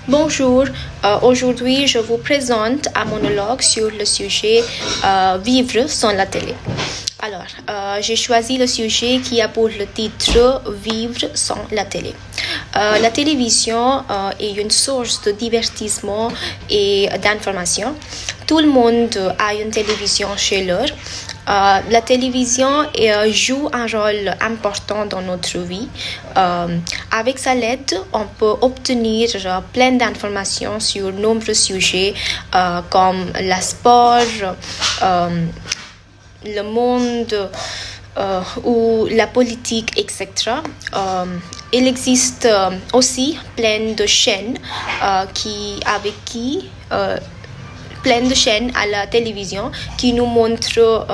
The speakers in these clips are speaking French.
Bonjour, aujourd'hui je vous présente un monologue sur le sujet Vivre sans la télé. Alors, j'ai choisi le sujet qui a pour le titre Vivre sans la télé. La télévision est une source de divertissement et d'information. Tout le monde a une télévision chez eux. La télévision joue un rôle important dans notre vie. Avec sa aide, on peut obtenir plein d'informations sur de nombreux sujets comme le sport, le monde ou la politique, etc. Il existe aussi plein de chaînes plein de chaînes à la télévision qui nous montrent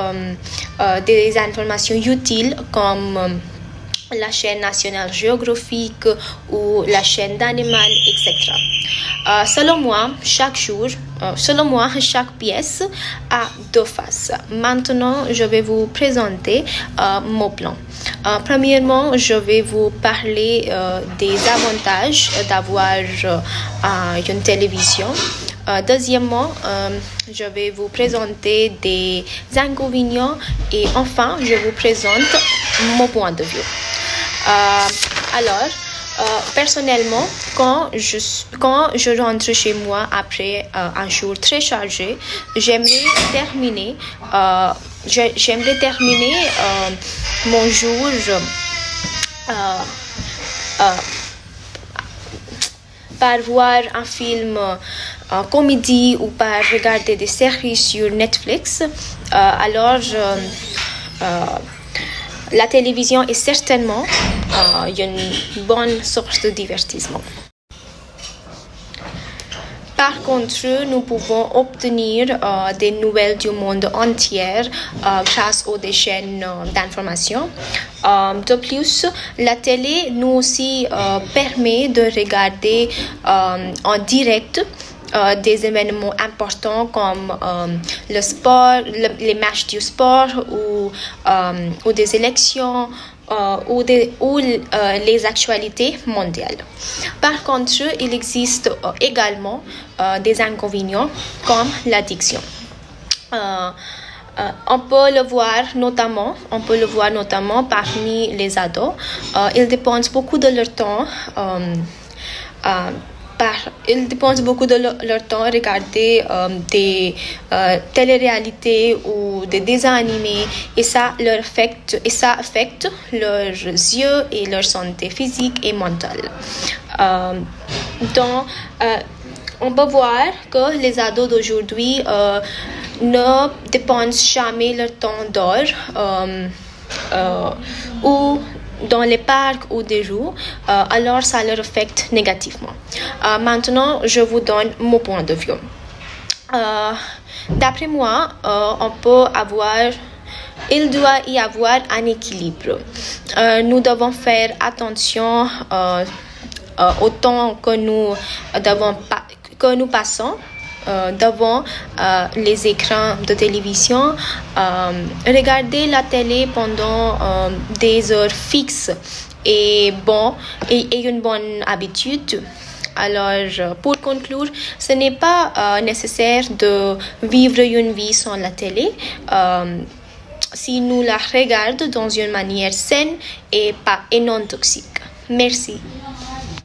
des informations utiles comme la chaîne nationale géographique ou la chaîne d'animal, etc. Selon moi, chaque pièce a deux faces. Maintenant, je vais vous présenter mon plan. Premièrement, je vais vous parler des avantages d'avoir une télévision. Deuxièmement, je vais vous présenter des inconvénients et enfin, je vous présente mon point de vue. Personnellement, quand je rentre chez moi après un jour très chargé, j'aimerais terminer mon jour par voir un film comédie ou par regarder des séries sur Netflix. La télévision est certainement une bonne source de divertissement. Par contre, nous pouvons obtenir des nouvelles du monde entier grâce aux des chaînes d'information. De plus, la télé nous aussi permet de regarder en direct des événements importants comme le sport, les matchs du sport ou des élections ou les actualités mondiales. Par contre, il existe également des inconvénients comme l'addiction. On peut le voir notamment parmi les ados. Ils dépensent beaucoup de leur temps à regarder des téléréalités ou des dessins animés et ça affecte leurs yeux et leur santé physique et mentale. On peut voir que les ados d'aujourd'hui ne dépensent jamais leur temps dehors ou dans les parcs ou des rues, alors ça leur affecte négativement. Maintenant, je vous donne mon point de vue. D'après moi, il doit y avoir un équilibre. Nous devons faire attention au temps que nous passons devant les écrans de télévision. Regarder la télé pendant des heures fixes est une bonne habitude. Alors, pour conclure, ce n'est pas nécessaire de vivre une vie sans la télé si nous la regardons dans une manière saine et non toxique. Merci.